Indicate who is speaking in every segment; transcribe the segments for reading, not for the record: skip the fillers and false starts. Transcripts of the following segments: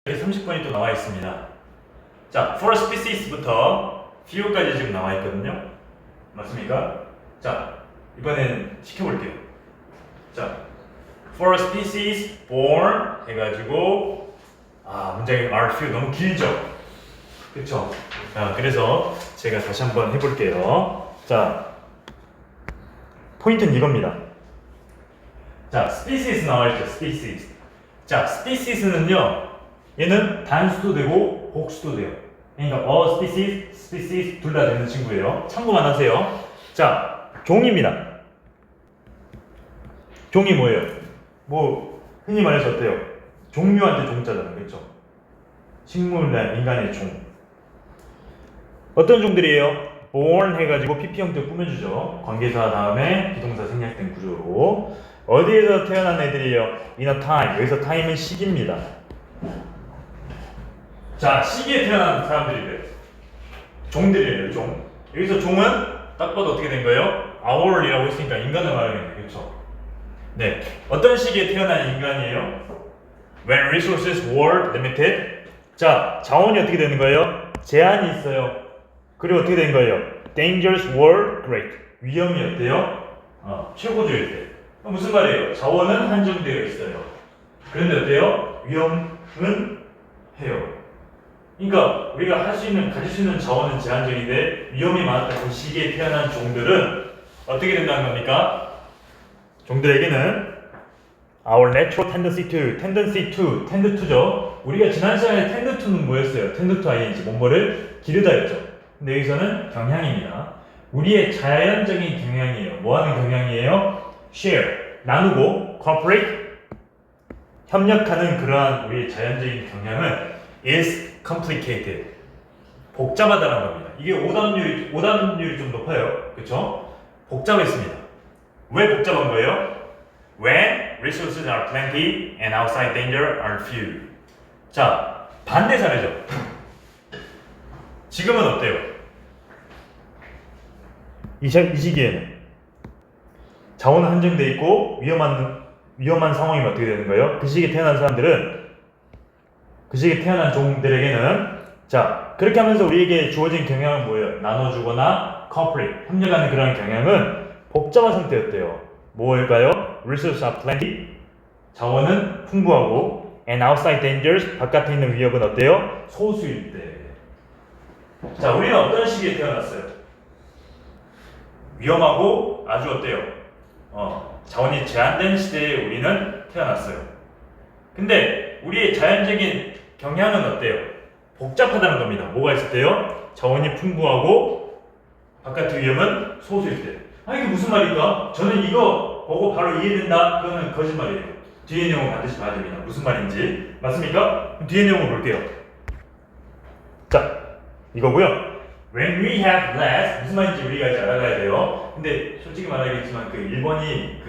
Speaker 1: 여기 30번이 또 나와 있습니다. 자, for species부터 few까지 지금 나와 있거든요. 맞습니까? 자, 이번엔 시켜볼게요. 자, for species born 해가지고 문장이 are few 너무 길죠? 그쵸? 자, 그래서 제가 다시 한번 해볼게요. 자, 포인트는 이겁니다. 자, species 나와있죠? species. 자, species는요, 얘는 단수도 되고 복수도 돼요. 그러니까 a species 둘 다 되는 친구예요. 참고만 하세요. 자, 종입니다. 종이 뭐예요? 뭐 흔히 말해서 어때요? 종류한테 종자잖아요. 그렇죠? 식물이나 인간의 종. 어떤 종들이에요? born 해가지고 pp 형태 꾸며주죠. 관계사 다음에 비동사 생략된 구조로. 어디에서 태어난 애들이에요? in a time. 여기서 time은 시기입니다. 자, 시기에 태어난 사람들이래요. 종들이래요, 종. 여기서 종은 딱 봐도 어떻게 된 거예요? hour이라고 했으니까 인간을 말하겠네, 그렇죠? 네, 어떤 시기에 태어난 인간이에요? When resources were limited. 자, 자원이 어떻게 되는 거예요? 제한이 있어요. 그리고 어떻게 된 거예요? Dangers were great. 위험이 어때요? 최고조일 때. 무슨 말이에요? 자원은 한정되어 있어요. 그런데 어때요? 위험은 해요. 그러니까 우리가 가질 수 있는 자원은 제한적인데 위험이 많았던 그 시기에 태어난 종들은 어떻게 된다는 겁니까? 종들에게는 our natural tendency to, tend to죠. 우리가 지난 시간에 tend to는 뭐였어요? tend to ing, 뭐뭐를 기르다였죠. 근데 여기서는 경향입니다. 우리의 자연적인 경향이에요. 뭐하는 경향이에요? share, 나누고 cooperate, 협력하는 그러한 우리의 자연적인 경향은 is complicated. 복잡하다는 겁니다. 이게 오답률이 좀 높아요. 그쵸? 복잡했습니다. 왜 복잡한 거예요? When resources are plenty and outside danger are few. 자, 반대 사례죠. 지금은 어때요? 이 시기에는 자원은 한정되어 있고 위험한 상황이면 어떻게 되는 거예요? 그 시기에 태어난 사람들은 그 시기에 태어난 종들에게는 자, 그렇게 하면서 우리에게 주어진 경향은 뭐예요? 나눠주거나 cooperate, 협력하는 그런 경향은 복잡한 상태였대요. 뭐일까요? Resources are plenty, 자원은 풍부하고 and outside dangers, 바깥에 있는 위협은 어때요? 소수일 때. 자, 우리는 어떤 시기에 태어났어요? 위험하고 아주 어때요? 자원이 제한된 시대에 우리는 태어났어요. 근데 우리의 자연적인 경향은 어때요? 복잡하다는 겁니다. 뭐가 있을 때요? 자원이 풍부하고 바깥의 위험은 소수일 때. 이게 무슨 말인가? 저는 이거 보고 바로 이해된다? 그거는 거짓말이에요. 뒤에 내용을 반드시 봐야 됩니다. 무슨 말인지. 맞습니까? 뒤에 내용을 볼게요. 자, 이거고요. When we have less, 무슨 말인지 우리가 이제 알아가야 돼요. 근데 솔직히 말하겠지만 그 1번이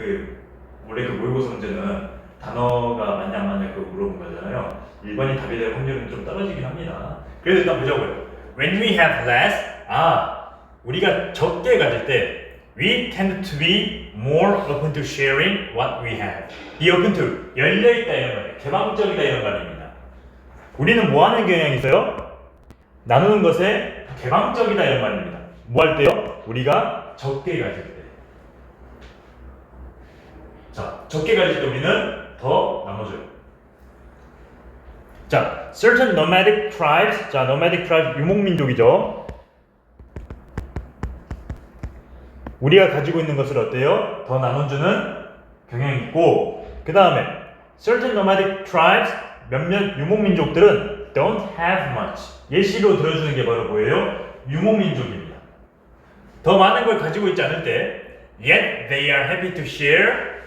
Speaker 1: 원래 그 모의고사 문제는 단어가 맞냐 안 맞냐 그거 물어본 거잖아요. 1번이 답이 될 확률은 좀 떨어지긴 합니다. 그래도 일단 보자고요. When we have less, 우리가 적게 가질 때 we tend to be more open to sharing what we have. be open to, 열려있다 이런 말이에요. 개방적이다 이런 말입니다. 우리는 뭐 하는 경향이 있어요? 나누는 것에 개방적이다 이런 말입니다. 뭐 할 때요? 우리가 적게 가질 때. 자, 적게 가질 때 우리는 더 나눠줘요. 자, certain nomadic tribes. 자, nomadic tribes 유목민족이죠. 우리가 가지고 있는 것을 어때요? 더 나눠주는 경향이 있고, 그 다음에 certain nomadic tribes 몇몇 유목민족들은 don't have much. 예시로 들어주는 게 바로 뭐예요? 유목민족입니다. 더 많은 걸 가지고 있지 않을 때 yet they are happy to share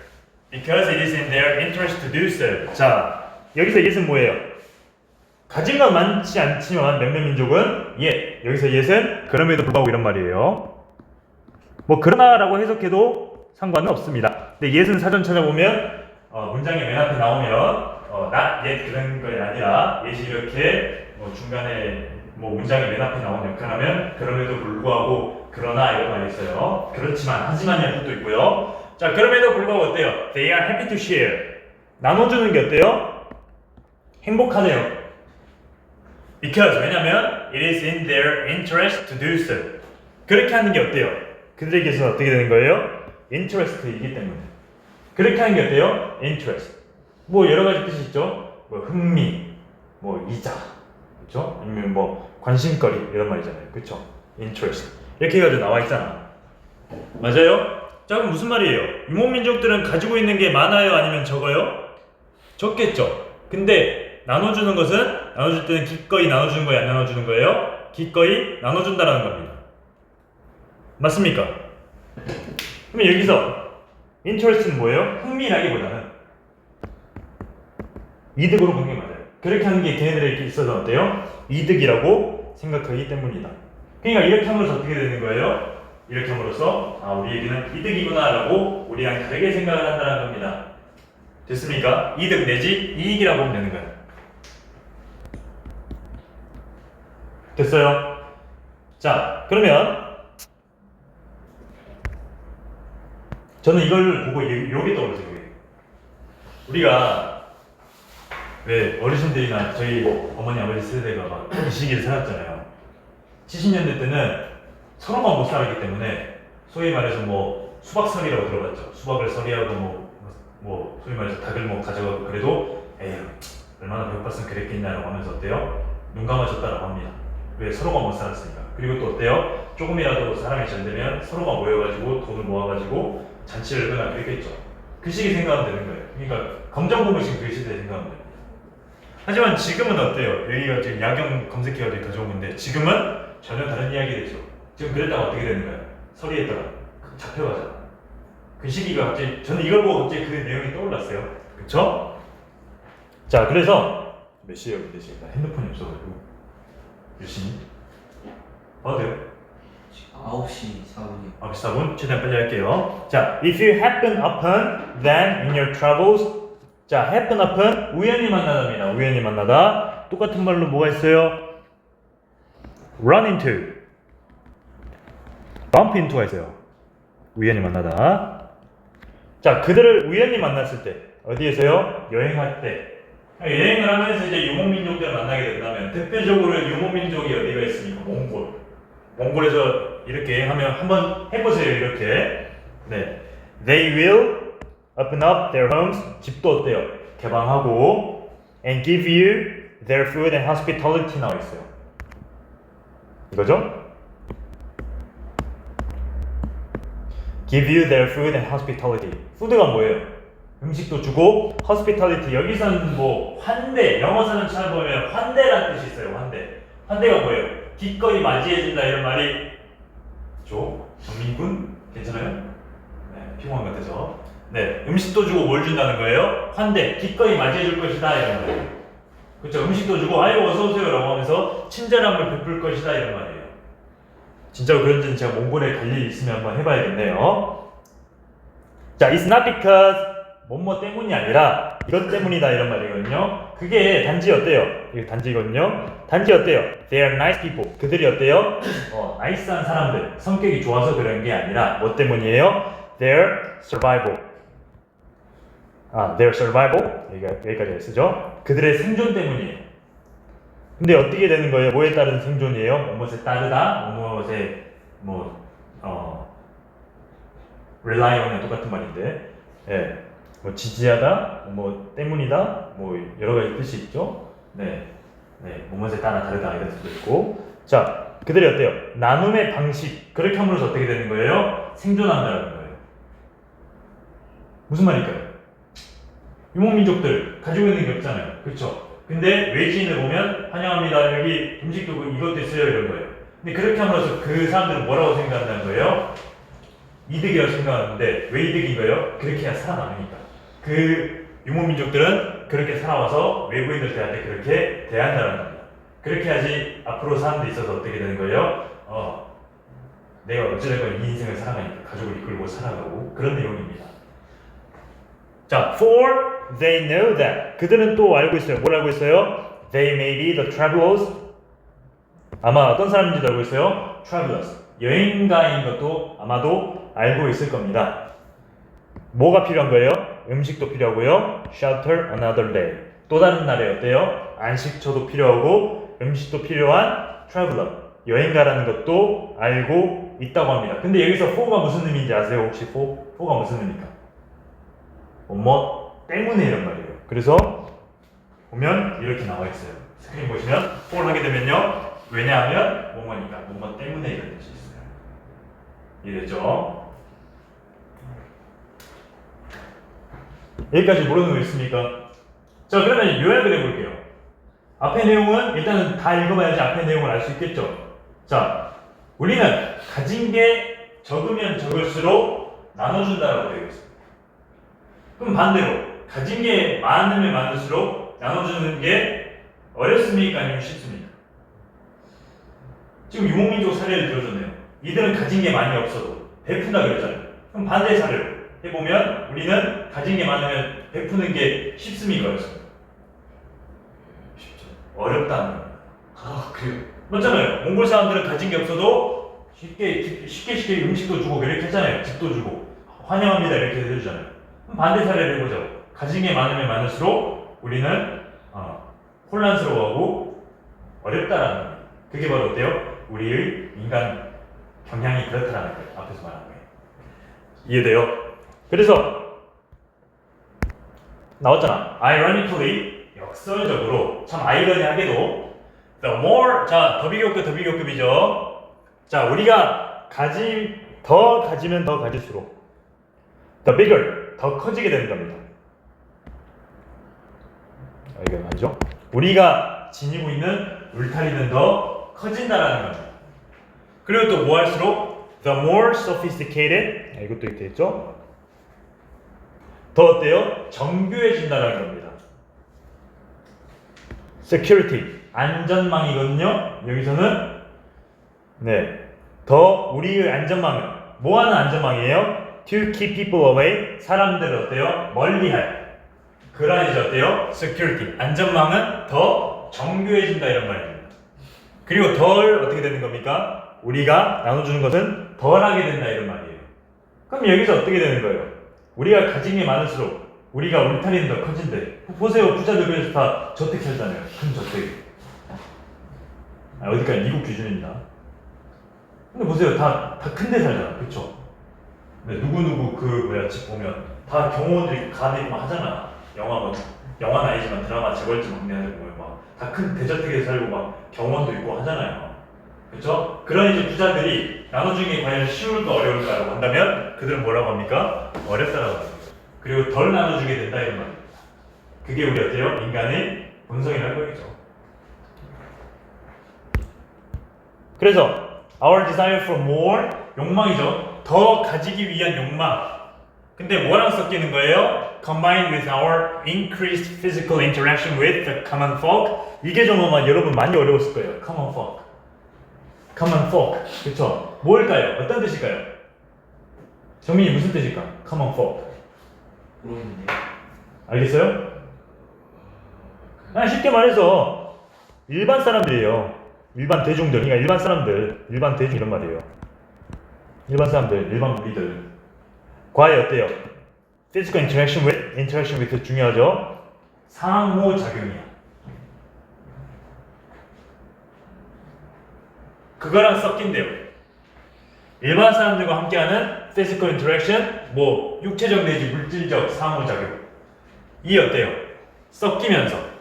Speaker 1: because it is in their interest to do so. 자, 여기서 yet은 뭐예요? 가진 건 많지 않지만 몇몇 민족은 yet. 여기서 yet은 그럼에도 불구하고 이런 말이에요. 뭐 그러나라고 해석해도 상관은 없습니다. 근데 yet은 사전 찾아보면 문장의 맨 앞에 나오면 not yet 그런 게 아니라 yet이 이렇게 중간에 문장이 맨 앞에 나오는 역할하면 그럼에도 불구하고 그러나 이런 말이 있어요. 그렇지만 하지만이라는 뜻도 있고요. 자, 그럼에도 불구하고 어때요? They are happy to share. 나눠주는 게 어때요? 행복하네요. Because 왜냐면 it is in their interest to do so. 그렇게 하는 게 어때요? 그들에게서 어떻게 되는 거예요? interest이기 때문에. 그렇게 하는 게 어때요? interest. 뭐 여러 가지 뜻이 있죠. 뭐 흥미, 뭐 이자, 그렇죠? 아니면 뭐 관심거리 이런 말이잖아요, 그렇죠? interest 이렇게 해가지고 나와 있잖아. 맞아요? 자 그럼 무슨 말이에요? 유목민족들은 가지고 있는 게 많아요, 아니면 적어요? 적겠죠. 근데 나눠주는 것은 나눠줄 때는 기꺼이 나눠주는 거예요, 안 나눠주는 거예요? 기꺼이 나눠준다라는 겁니다. 맞습니까? 그럼 여기서 interest는 뭐예요? 흥미라기보다는 이득으로 보는 게 맞아요. 그렇게 하는 게 걔네들에게 있어서 어때요? 이득이라고 생각하기 때문이다. 그러니까 이렇게 함으로써 어떻게 되는 거예요? 이렇게 함으로써 우리에게는 이득이구나 라고 우리랑 다르게 생각을 한다는 겁니다. 됐습니까? 이득 내지 이익이라고 보면 되는 거예요. 됐어요? 자 그러면 저는 이걸 보고 요게 떠올랐어요. 우리가 왜 어르신들이나 저희 어머니 아버지 세대가 막 이 시기를 살았잖아요. 70년대 때는 서로가 못 살았기 때문에 소위 말해서 뭐 수박설이라고 들어봤죠. 수박을 설이하고 뭐 소위 말해서 닭을 뭐 가져가고 그래도 에휴 얼마나 배고팠으면 그랬겠냐라고 하면서 어때요? 눈 감아줬다라고 합니다. 왜? 서로가 못 살았으니까. 그리고 또 어때요? 조금이라도 사람이 잘 되면 서로가 모여가지고 돈을 모아가지고 잔치를 하거나 그랬겠죠. 그 시기 생각하면 되는 거예요. 그러니까 검정 고무신 그 시대에 생각하면 됩니다. 하지만 지금은 어때요? 여기가 지금 야경 검색해가지고 가져온 건데 지금은 전혀 다른 이야기겠죠. 지금 그랬다가 어떻게 되는 거예요? 서리했다가 잡혀가잖아. 그 시기가 갑자기 저는 이걸 보고 갑자기 그 내용이 떠올랐어요. 그쵸? 자 그래서 몇 시에요? 근데 지금 나 핸드폰이 없어가지고 몇 시니? 봐도 돼요?
Speaker 2: 9시 4분이요.
Speaker 1: 9시 4분 최대한 빨리 할게요. 자, if you happen upon them in your travels. 자, happen upon 우연히 만나다입니다. 우연히 만나다. 똑같은 말로 뭐가 있어요? run into, bump into가 있어요. 우연히 만나다. 자, 그들을 우연히 만났을 때 어디에서요? 여행할 때. 여행을 하면서 이제 유목민족들을 만나게 된다면 대표적으로 유목민족이 어디가 있습니까? 몽골. 몽골에서 이렇게 하면 한번 해보세요. 이렇게. 네, they will open up their homes. 집도 어때요? 개방하고 and give you their food and hospitality 나와 있어요. 이거죠? give you their food and hospitality. 푸드가 뭐예요? 음식도 주고 hospitality 여기서는 뭐 환대 영어서는 잘 보면 환대라는 뜻이 있어요. 환대가 뭐예요? 기꺼이 맞이해준다 이런 말이 정민군 괜찮아요? 네, 피곤한 것 같아서 네 음식도 주고 뭘 준다는 거예요? 환대 기꺼이 맞이해줄 것이다 이런 거예요. 그렇죠? 음식도 주고 아이고 어서오세요 라고 하면서 친절함을 베풀 것이다 이런 말이에요. 진짜로 그런지는 제가 몽골에 갈 일이 있으면 한번 해봐야겠네요. 자, it's not because 뭐뭐 때문이 아니라 이것 때문이다 이런 말이거든요. 그게 단지 어때요? 이게 단지거든요. 단지 어때요? They are nice people. 그들이 어때요? 나이스한 사람들. 성격이 좋아서 그런 게 아니라 뭐 때문이에요? Their survival. their survival. 여기까지 쓰죠. 그들의 생존 때문이에요. 근데 어떻게 되는 거예요? 뭐에 따른 생존이에요? 무엇에 따르다, 무엇에 rely on이랑 똑같은 말인데, 예, 뭐 지지하다, 뭐 때문이다, 뭐 여러 가지 뜻이 있죠. 네, 무엇에 따라 다르다 이런 뜻도 있고. 자, 그들이 어때요? 나눔의 방식. 그렇게 함으로써 어떻게 되는 거예요? 생존한다는 거예요. 무슨 말일까요? 유목민족들 가지고 있는 게 없잖아요. 그렇죠? 근데 외지인을 보면 환영합니다. 여기 음식도 이것도 있어요 이런 거예요. 근데 그렇게 함으로써 그 사람들은 뭐라고 생각한다는 거예요? 이득이라고 생각하는데 왜 이득인 거예요? 그렇게 해야 살아남으니까. 그 유목민족들은 그렇게 살아와서 외부인들 대할 때 그렇게 대한다는 겁니다. 그렇게 해야지 앞으로 사는 데 있어서 어떻게 되는 거예요? 내가 어찌됐건 이 인생을 살아가니까 가족을 이끌고 살아가고 그런 내용입니다. 자, for they know that. 그들은 또 알고 있어요. 뭘 알고 있어요? They may be the travelers. 아마 어떤 사람인지도 알고 있어요? Travelers. 여행가인 것도 아마도 알고 있을 겁니다. 뭐가 필요한 거예요? 음식도 필요하고요. Shelter another day. 또 다른 날에 어때요? 안식처도 필요하고 음식도 필요한 traveler, 여행가라는 것도 알고 있다고 합니다. 근데 여기서 for가 무슨 의미인지 아세요? 혹시 for가 무슨 의미입니까? 뭐 때문에 이런 말이에요. 그래서 보면 이렇게 나와 있어요. 스크린 보시면 for 하게 되면요. 왜냐하면 뭐뭐니까 뭐뭐 때문에 이런 뜻이 있어요. 이해됐죠? 여기까지 모르는 거 있습니까? 자, 그러면 요약을 해볼게요. 앞의 내용은 일단은 다 읽어봐야지 앞의 내용을 알 수 있겠죠. 자, 우리는 가진 게 적으면 적을수록 나눠준다라고 되어 있습니다. 그럼 반대로 가진 게 많으면 많을수록 나눠주는 게 어렵습니까? 아니면 쉽습니까? 지금 유목민족 사례를 들어줬네요. 이들은 가진 게 많이 없어도 베푼다 그랬잖아요. 그럼 반대 사례로 해보면 우리는 가진 게 많으면 베푸는 게 쉽습니까? 어렵습니까? 쉽죠. 어렵다는 거예요.
Speaker 2: 아 그래요?
Speaker 1: 맞잖아요. 몽골 사람들은 가진 게 없어도 쉽게 음식도 주고 이렇게 했잖아요. 집도 주고 환영합니다 이렇게 해주잖아요. 그럼 반대 사례를 해보죠. 가진 게 많으면 많을수록 우리는 혼란스러워하고 어렵다라는 거예요. 그게 바로 어때요? 우리의 인간 경향이 그렇다라는 거예요. 앞에서 말한 거예요. 이해돼요? 그래서 나왔잖아. Ironically, 역설적으로 참 아이러니하게도 the more, 자, 더 비교급이죠. 자, 우리가 더 가지면 더 가질수록 the bigger, 더 커지게 되는 겁니다. 이게 맞죠? 우리가 지니고 있는 울타리는 더 커진다라는 겁니다. 그리고 또 뭐 할수록 the more sophisticated, 이것도 이렇게 있죠? 더 어때요? 정교해진다는 겁니다. security, 안전망이거든요. 여기서는 더 우리의 안전망은 뭐 하는 안전망이에요? to keep people away, 사람들을 어때요? 멀리할. 그러한 이제 어때요? security, 안전망은 더 정교해진다 이런 말입니다. 그리고 덜 어떻게 되는 겁니까? 우리가 나눠주는 것은 덜하게 된다 이런 말이에요. 그럼 여기서 어떻게 되는 거예요? 우리가 가진 게 많을수록 우리가 울타리는 더 커진대. 보세요. 부자들 그래서 다 저택 살잖아요. 큰 저택. 어디까지 미국 기준입니다. 근데 보세요. 다 큰 데 살잖아. 그쵸? 근데 누구누구 집 보면 다 경호원들이 가게 막 하잖아. 영화는 아니지만 드라마 재벌집 막내들 보면 막 다 큰 대저택에 살고 막 경호원도 있고 하잖아요. 그쵸? 그런 이제 부자들이 나눠주는 게 과연 쉬울까 어려울까라고 한다면 그들은 뭐라고 합니까? 어렵다라고 합니다. 그리고 덜 나눠주게 된다 이런 말입니다. 그게 우리 어때요? 인간의 본성이라는 거겠죠. 그래서 our desire for more, 욕망이죠. 더 가지기 위한 욕망. 근데 뭐랑 섞이는 거예요? Combined with our increased physical interaction with the common folk. 이게 좀 아마 여러분 많이 어려웠을 거예요. common folk. common folk. 그쵸? 뭘까요? 어떤 뜻일까요? 정민이 무슨 뜻일까? common folk.
Speaker 2: 모르겠는데.
Speaker 1: 알겠어요? 쉽게 말해서 일반 사람들이에요. 일반 대중들, 그러니까 일반 사람들, 일반 대중 이런 말이에요. 일반 사람들, 일반 우리들 과의 어때요? Physical interaction with 중요하죠? 상호작용이야. 그거랑 섞인대요. 일반 사람들과 함께하는 physical interaction, 뭐 육체적 내지 물질적 상호작용. 이 어때요? 섞이면서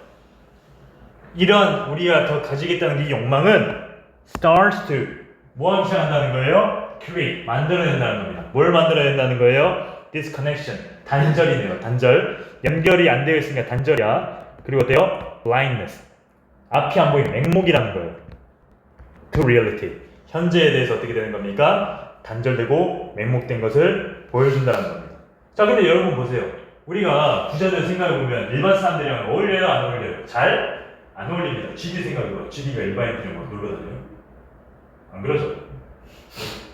Speaker 1: 이런 우리가 더 가지겠다는 이 욕망은 starts to 뭐 하기 시작한다는 거예요? create, 만들어낸다는 겁니다. 뭘 만들어낸다는 거예요? disconnection, 단절이네요. 단절. 연결이 안 되어 있으니까 단절이야. 그리고 어때요? blindness, 앞이 안 보이는 맹목이라는 거예요. to reality, 현재에 대해서 어떻게 되는 겁니까? 단절되고 맹목된 것을 보여준다는 겁니다. 자, 근데 여러분 보세요. 우리가 부자들 생각해보면 일반 사람들이랑 어울려요? 안 어울려요? 잘 안 어울립니다. GD 생각해봐요. GD가 일반인들이랑 막 놀러 다녀요? 안 그러죠?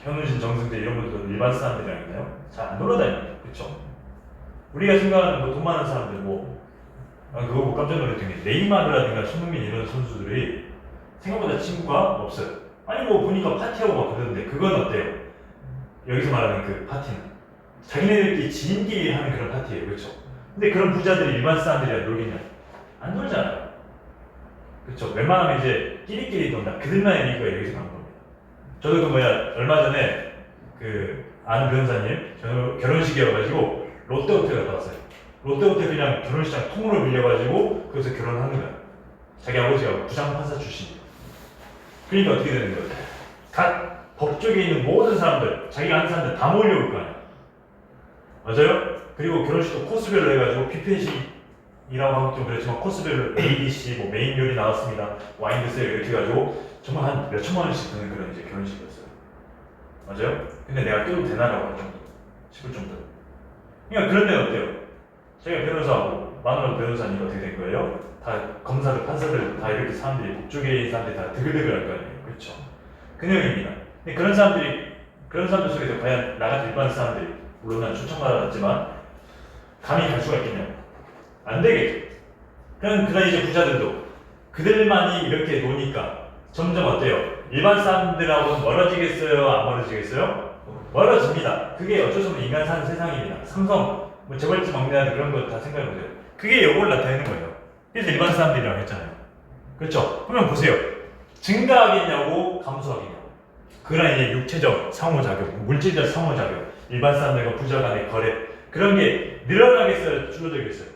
Speaker 1: 현우진, 정승재 이런 분들은 일반 사람들이랑 있나요? 잘 안 놀러 다닙니다. 그쵸? 우리가 생각하는 돈 많은 사람들 그거 보고 깜짝 놀랐던 게 네이마르라든가 손흥민 이런 선수들이 생각보다 친구가 없어요. 아니 보니까 파티하고 막 그러는데 그건 어때요? 여기서 말하는 그 파티는 자기네들끼리 지인끼리 하는 그런 파티예요. 그렇죠? 근데 그런 부자들이 일반 사람들이랑 놀겠냐? 안 놀잖아요. 그렇죠. 웬만하면 이제 끼리끼리 논다. 그들만의 리그가 여기서 나온 겁니다. 저도 그 뭐야 얼마 전에 그 아는 변호사님 저 결혼식이어가지고 롯데호텔 갔다 왔어요. 롯데호텔 그냥 결혼식장 통으로 빌려가지고 거기서 결혼하는 거야. 자기 아버지가 부장판사 출신이에요. 그러니까 어떻게 되는 거예요? 각 법조계에 있는 모든 사람들, 자기가 아는 사람들 다 몰려올 거 아니야. 맞아요? 그리고 결혼식도 코스별로 해가지고 뷔페식이라고 하면 좀 그렇지만 코스별로 A, B, C, 뭐 메인 요리 나왔습니다. 와인 드세요 이렇게 해가지고 정말 한 몇천만 원씩 드는 그런 이제 결혼식이었어요. 맞아요? 근데 내가 껴도 되나라고 할 정도 싶을 정도. 그러니까 그런 데는 어때요? 제가 변호사하고 마누라 변호사니까 어떻게 된 거예요? 다 검사들, 판사들 다 이렇게 사람들이 법조계의 사람들이 다 드글드글 할 거 아니에요. 그렇죠? 그 내용입니다. 근데 그런 사람들 속에서 과연 나 같은 일반 사람들이 물론 난 초청받았지만 감히 갈 수가 있겠냐고. 안 되겠죠. 그런 이제 부자들도 그들만이 이렇게 노니까 점점 어때요? 일반 사람들하고는 멀어지겠어요? 안 멀어지겠어요? 멀어집니다. 그게 어쩔 수 없는 인간 사는 세상입니다. 삼성, 뭐 재벌집 막내한테 그런 거 다 생각해보세요. 그게 요걸 나타내는 거예요. 그래서 일반 사람들이라고 했잖아요. 그렇죠? 그러면 보세요. 증가하겠냐고 감소하겠냐고. 그런 이제 육체적 상호작용, 물질적 상호작용, 일반 사람들과 부자 간의 거래 그런 게 늘어나겠어요? 줄어들겠어요?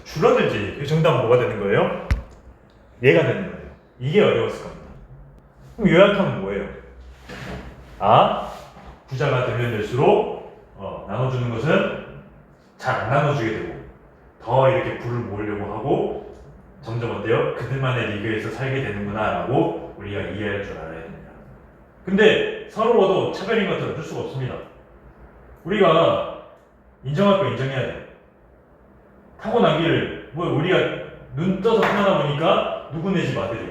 Speaker 1: 줄어들지. 그 정답은 뭐가 되는 거예요? 얘가 되는 거예요. 이게 어려웠을 겁니다. 그럼 요약하면 뭐예요? 부자가 되면 될수록 나눠주는 것은 잘 안 나눠주게 되고 더 이렇게 부를 모으려고 하고 점점 어때요? 그들만의 리그에서 살게 되는구나 라고 우리가 이해할 줄 알아야 됩니다. 근데 서로도 차별인 것은 어쩔 수가 없습니다. 우리가 인정할 거 인정해야 돼. 타고난 길을 뭐 우리가 눈 떠서 태어나 보니까 누구네 집 아들이야.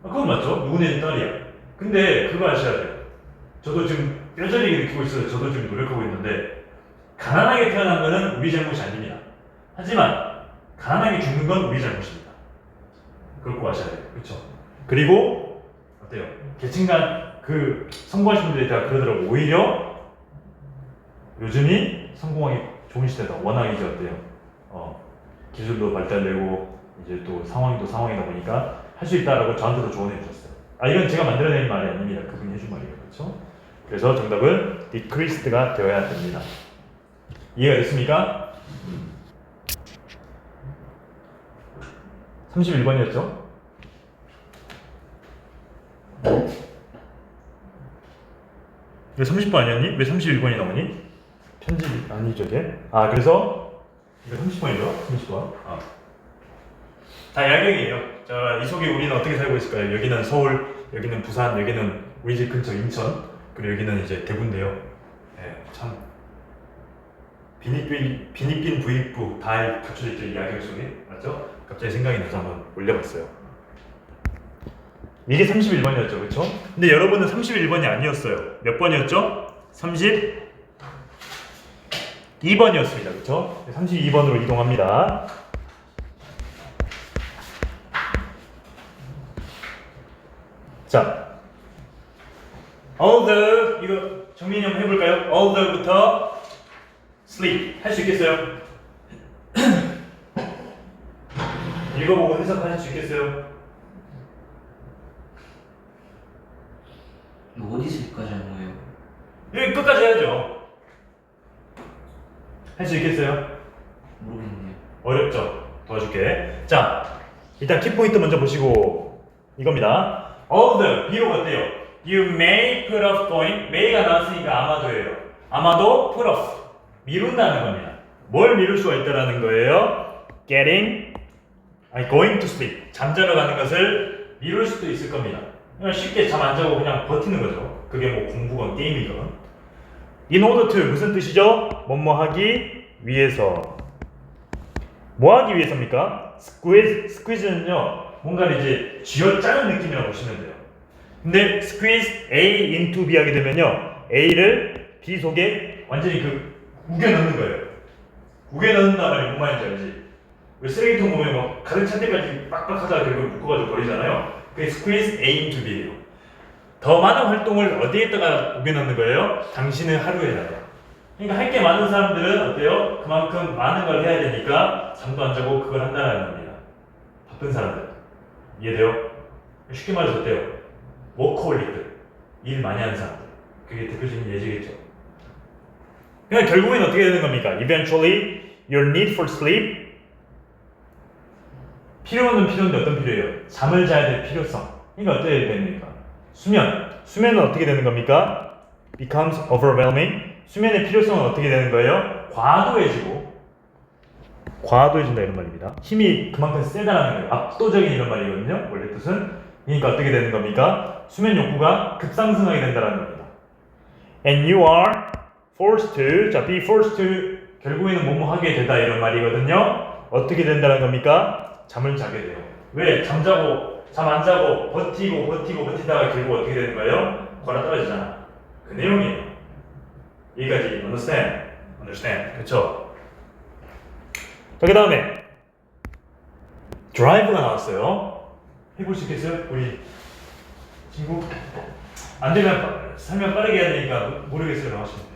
Speaker 1: 그건 맞죠? 누구네 집 딸이야. 근데 그거 아셔야 돼요. 저도 지금 뼈저리게 느끼고 있어서 저도 지금 노력하고 있는데 가난하게 태어난 거는 우리 잘못이 아닙니다. 하지만 가난하게 죽는 건 우리 잘못입니다. 그걸 꼭 아셔야 돼요. 그렇죠? 그리고 어때요? 계층간 그 성공하신 분들이 다 그러더라고. 오히려 요즘이 성공하기 좋은 시대다. 워낙 이제 어때요? 기술도 발달되고 이제 또 상황이 상황이다 보니까 할 수 있다라고 저한테도 조언해 주셨어요. 이건 제가 만들어낸 말이 아닙니다. 그분이 해준 말이에요. 그렇죠? 그래서 정답은 decreased가 되어야 됩니다. 이해가 됐습니까? 31번이었죠? 이거 30번 아니었니? 왜 31번이 나오니? 편집이 아니죠, 이게? 그래서 이거 30번이죠? 30번. 다 야경이에요. 자, 이 속에 우리는 어떻게 살고 있을까요? 여기는 서울, 여기는 부산, 여기는 우리 집 근처 인천, 그리고 여기는 이제 대구인데요. 참 비니빈 부익부 다 갖춰져 있죠, 이 야경 속에. 맞죠? 갑자기 생각이 나서 한번 올려봤어요. 이게 31번이었죠, 그렇죠? 근데 여러분은 31번이 아니었어요. 몇 번이었죠? 32번이었습니다, 그렇죠? 32번으로 이동합니다. 자, although 이거 정민이 한번 해볼까요? although부터 sleep 할 수 있겠어요? 읽어보고 해석하실 수 있겠어요?
Speaker 2: 이거 어디서까지 하는 거예요?
Speaker 1: 여기 끝까지 해야죠. 할 수 있겠어요?
Speaker 2: 모르겠네요.
Speaker 1: 어렵죠? 도와줄게. 자, 일단 키포인트 먼저 보시고 이겁니다. although 비록 어때요? You may put off going. may가 나왔으니까 아마도예요. 아마도 put off 미룬다는 겁니다. 뭘 미룰 수가 있다라는 거예요? going to sleep 잠자러 가는 것을 미룰 수도 있을 겁니다. 그냥 쉽게 잠 안 자고 그냥 버티는 거죠. 그게 뭐 공부건 게임이건. in order to 무슨 뜻이죠? 뭐뭐 하기 위해서. 뭐 하기 위해서입니까? squeeze는요 뭔가를 이제 쥐어짜는 느낌이라고 보시면 돼요. 근데 squeeze A into B 하게 되면요 A를 B 속에 완전히 우겨 넣는 거예요. 우겨 넣는단 말이 뭔 말인지 알지? 왜 쓰레기통 보면 막 가득 찬 때까지 빡빡하다가 결국 묶어가지고 버리잖아요. 그게 squeeze A into B예요. 더 많은 활동을 어디에다가 우겨 넣는 거예요? 당신의 하루에다가. 그러니까 할 게 많은 사람들은 어때요? 그만큼 많은 걸 해야 되니까 잠도 안 자고 그걸 한다는 겁니다. 바쁜 사람들. 이해돼요? 쉽게 말해서 어때요? 워커홀릭들, 일 많이 하는 사람들. 그게 대표적인 예제겠죠. 그러니까 결국엔 어떻게 되는 겁니까? Eventually, your need for sleep. 필요는 필요인데 어떤 필요예요? 잠을 자야 될 필요성. 그러니까 어떻게 됩니까? 수면은 어떻게 되는 겁니까? Becomes overwhelming. 수면의 필요성은 어떻게 되는 거예요? 과도해진다 이런 말입니다. 힘이 그만큼 세다라는 거예요. 압도적인 이런 말이거든요. 원래 뜻은. 그러니까 어떻게 되는 겁니까? 수면 욕구가 급상승하게 된다는 겁니다. And you are forced to, 자, be forced to, 결국에는 뭐뭐 하게 되다 이런 말이거든요. 어떻게 된다는 겁니까? 잠을 자게 돼요. 왜? 잠 안 자고 버티다가 결국 어떻게 되는 거예요? 걸어 떨어지잖아. 그 내용이에요. 여기까지 understand. 그쵸? 자, 그 다음에 드라이브가 나왔어요. 해볼 수 있겠어요? 우리 친구? 안 되면 설명 빠르게 해야 되니까 모르겠어요. 하시면 돼요.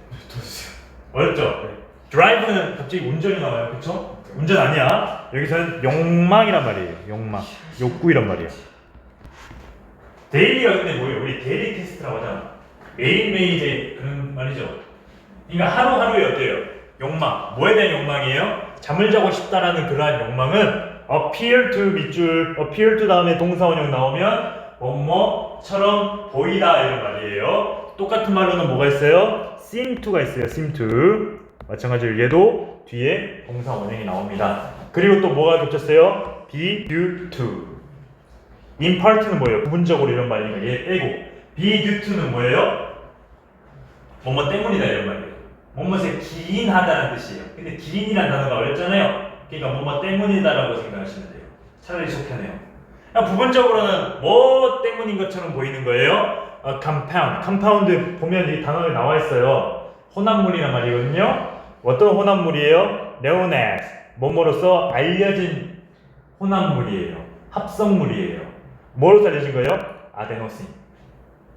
Speaker 1: 어렵죠? 드라이브는 갑자기 운전이 나와요. 그쵸? 운전 아니야. 여기서는 욕망이란 말이에요. 욕망. 욕구이란 말이에요. 데일리가 근데 뭐예요? 우리 데일리 테스트라고 하잖아. 매일매일의 그런 말이죠. 그러니까 하루하루에 어때요? 욕망. 뭐에 대한 욕망이에요? 잠을 자고 싶다라는 그러한 욕망은 appear to 밑줄, appear to 다음에 동사원형 나오면 뭐뭐처럼 보이다 이런 말이에요. 똑같은 말로는 뭐가 있어요? seem to가 있어요. seem to. 마찬가지로 얘도 뒤에 동사원형이 나옵니다. 그리고 또 뭐가 겹쳤어요? be due to. in part는 뭐예요? 부분적으로 이런 말이니까 얘 빼고 be due to는 뭐예요? 뭐뭐 때문이다 이런 말이에요. 뭐뭐에 기인하다는 뜻이에요. 근데 기인이라는 단어가 어렵잖아요. 그러니까 뭐뭐 때문이다라고 생각하시면 돼요. 차라리 속편해요. 부분적으로는 뭐 때문인 것처럼 보이는 거예요. compound 보면 이 단어에 나와 있어요. 혼합물이란 말이거든요. 어떤 혼합물이에요? known as 뭐뭐로서 알려진 혼합물이에요. 합성물이에요. 뭐로서 알려진 거예요? 아데노신.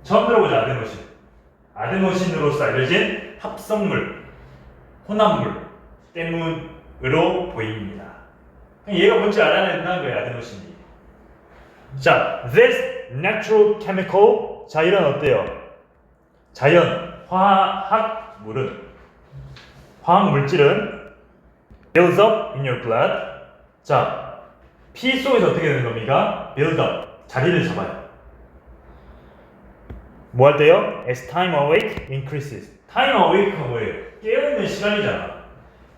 Speaker 1: 처음 들어보죠, 아데노신. 아데노신으로서 알려진 합성물, 혼합물 때문으로 보입니다. 얘가 뭔지 알아야 된다는 거예요, 아데노신이. 자, this natural chemical. 자, 이런 어때요? 자연, 화학 물질은 builds up in your blood. 자, 피 속에서 어떻게 되는 겁니까? build up, 자리를 잡아요. 뭐 할 때요? As time awake increases. time awake가 뭐예요? 깨어있는 시간이잖아.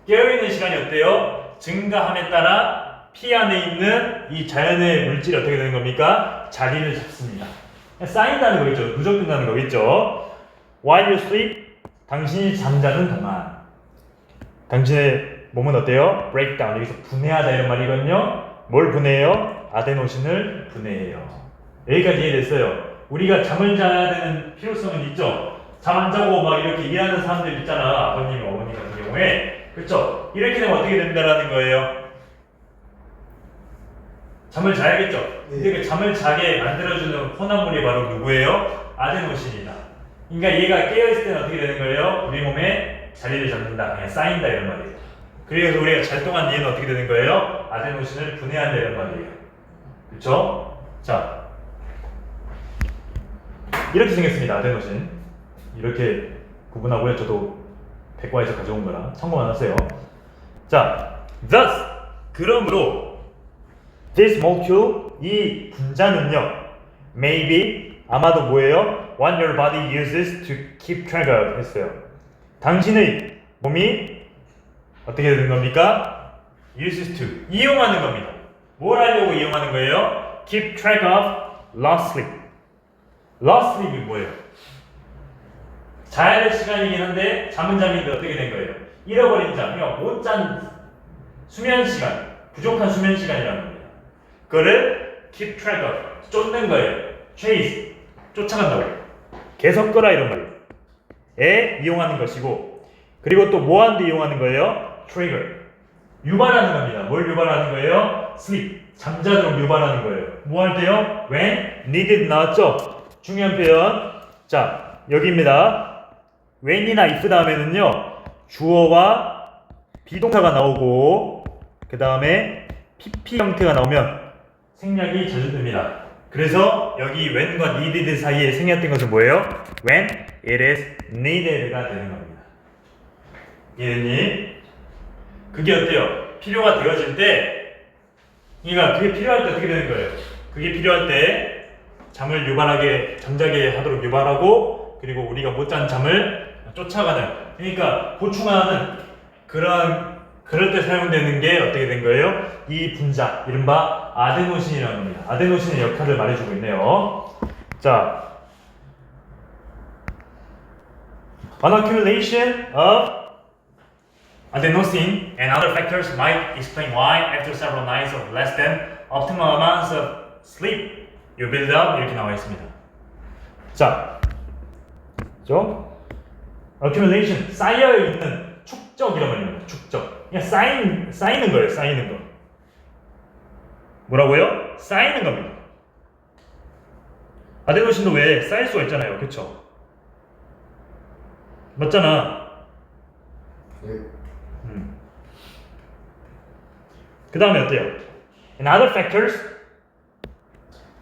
Speaker 1: 깨어있는 시간이 어때요? 증가함에 따라 피 안에 있는 이 자연의 물질이 어떻게 되는 겁니까? 자리를 잡습니다. 쌓인다는 거겠죠. 누적된다는 거겠죠. While you sleep, 당신이 잠자는 동안 당신의 몸은 어때요? breakdown, 여기서 분해하다 이런 말이거든요. 뭘 분해해요? 아데노신을 분해해요. 여기까지 이해됐어요. 우리가 잠을 자야 되는 필요성은 있죠. 잠 안 자고 막 이렇게 일하는 사람들 있잖아. 아버님, 어머니 같은 경우에. 그렇죠? 이렇게 되면 어떻게 된다라는 거예요? 잠을 자야겠죠? 근데 그 잠을 자게 만들어주는 혼합물이 바로 누구예요? 아데노신이다. 그러니까 얘가 깨어있을 때는 어떻게 되는 거예요? 우리 몸에 자리를 잡는다. 그냥 쌓인다 이런 말이에요. 그래서 우리가 잘 동안 얘는 어떻게 되는 거예요? 아데노신을 분해한다 이런 말이에요. 그렇죠? 자, 이렇게 생겼습니다. 아데노신. 이렇게 구분하고요. 저도 백과에서 가져온 거라 참고 안 하세요. 자, thus 그러므로 this molecule 이 분자는요, maybe 아마도 뭐예요? What your body uses to keep track of 했어요. 당신의 몸이 어떻게 되는 겁니까? uses to 이용하는 겁니다. 뭘 하려고 이용하는 거예요? keep track of lost sleep. lost sleep이 뭐예요? 자야 될 시간이긴 한데 잠은 잠인데 어떻게 된 거예요? 잃어버린 잠, 그러니까 못 잔 수면 시간, 부족한 수면 시간이라는 겁니다. 그거를 keep track of, 쫓는 거예요. chase, 쫓아간다고요. 계속 끄라 이런 말이에요. 에 이용하는 것이고, 그리고 또 뭐 하는데 이용하는 거예요? trigger, 유발하는 겁니다. 뭘 유발하는 거예요? sleep, 잠자도록 유발하는 거예요. 뭐 할 때요? when needed 나왔죠? 중요한 표현. 자, 여기입니다. when이나 if 다음에는요, 주어와 비동사가 나오고, 그 다음에 PP 형태가 나오면 생략이 자주 됩니다. 그래서 여기 when과 needed 사이에 생략된 것은 뭐예요? when it is needed가 되는 겁니다. 이해됐니? 그게 어때요? 필요가 되어질 때, 그러니까 그게 필요할 때 어떻게 되는 거예요? 그게 필요할 때 잠을 유발하게 잠자게 하도록 유발하고, 그리고 우리가 못 잔 잠을 쫓아가는, 그러니까 보충하는 그럴 때 사용되는 게 어떻게 된 거예요? 이 분자, 이른바 아데노신이라는 겁니다. 아데노신의 역할을 말해주고 있네요. 자, an accumulation of adenosine and other factors might explain why after several nights of less than optimal amounts of sleep you build up 이렇게 나와 있습니다. 자, 그죠? accumulation 쌓여 있는 축적이란 말입니다. 축적. 그냥 쌓이는 거예요. 쌓이는 거. 뭐라고요? 쌓이는 겁니다. 아데노신도 왜 쌓일 수가 있잖아요. 그쵸? 맞잖아. 그 다음에 어때요? And other factors,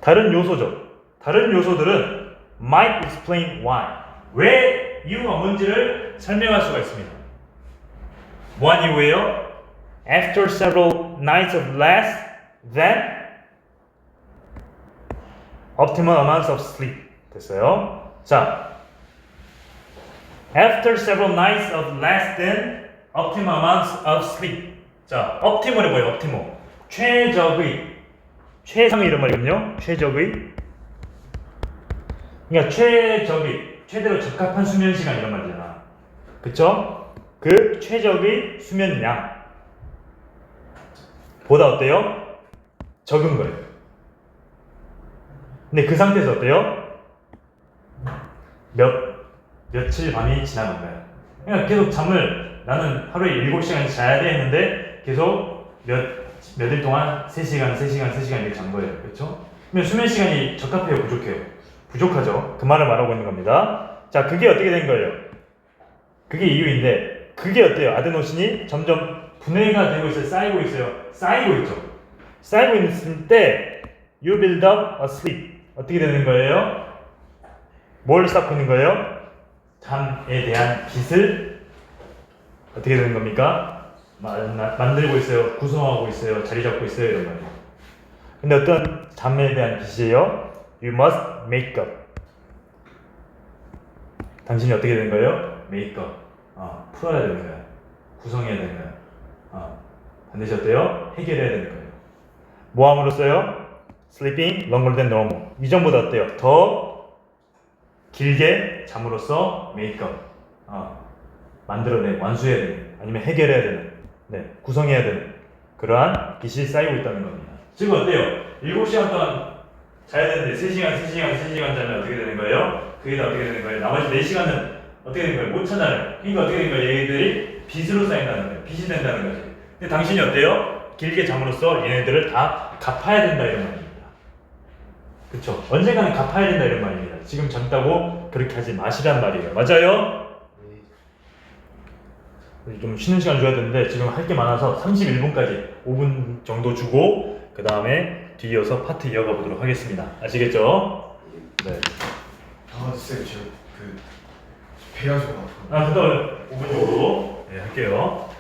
Speaker 1: 다른 요소죠. 다른 요소들은 might explain why, 왜 이유가 뭔지를 설명할 수가 있습니다. 뭐한 이유예요? After several nights of less than optimal amounts of sleep 됐어요. 자, after several nights of less than optimal amounts of sleep. 자, optimal이 뭐예요? optimal. 최적의, 최상의 이런 말이거든요. 최적의. 그러니까 최적의, 최대로 적합한 수면 시간 이런 말이잖아. 그쵸? 그 최적의 수면량 보다 어때요? 적은 거예요. 근데 그 상태에서 어때요? 며칠 밤이 지나는 거예요. 그러니까 계속 잠을 나는 하루에 7시간 자야 돼 했는데 계속 몇일 동안 3시간 이렇게 잔 거예요. 그렇죠? 그러면 수면 시간이 적합해요, 부족해요? 부족하죠. 그 말을 말하고 있는 겁니다. 자, 그게 어떻게 된 거예요? 그게 이유인데 그게 어때요? 아데노신이 점점 분해가 되고 있어요. 쌓이고 있어요. 쌓이고 있죠. 쌓이고 있을 때 you build up a sleep. 어떻게 되는 거예요? 뭘 쌓고 있는 거예요? 잠에 대한 빚을 어떻게 되는 겁니까? 만들고 있어요. 구성하고 있어요. 자리 잡고 있어요. 이런 말이에요. 근데 어떤 잠에 대한 빚이에요? You must make up. 당신이 어떻게 되는 거예요? make up. 풀어야 되는 거예요. 구성해야 되는 거예요. 반드시 어때요? 해결해야 되는 거예요. 뭐 함으로써요? Sleeping longer than normal. 이전보다 어때요? 더 길게 잠으로써 make up. 만들어내, 완수해야 되는, 아니면 해결해야 되는, 구성해야 되는 그러한 빚이 쌓이고 있다는 겁니다. 지금 어때요? 7시간 동안 자야 되는데 3시간 자면 어떻게 되는 거예요? 그게 다 어떻게 되는 거예요? 나머지 4시간은 어떻게 되는 거예요? 못 찾아요. 그러니까 어떻게 되는 거예요? 얘네들이 빚으로 쌓인다는 거예요. 빚이 된다는 거지. 근데 당신이 어때요? 길게 잠으로써 얘네들을 다 갚아야 된다 이런 말입니다. 그쵸? 언젠가는 갚아야 된다 이런 말입니다. 지금 젊다고 그렇게 하지 마시란 말이에요. 맞아요? 좀 쉬는 시간 줘야 되는데 지금 할 게 많아서 31분까지 5분 정도 주고 그 다음에 뒤이어서 파트 이어가 보도록 하겠습니다. 아시겠죠? 네.
Speaker 3: 쌤, 저 배가 좀 아프거든요.
Speaker 1: 그다음 5분 정도 할게요.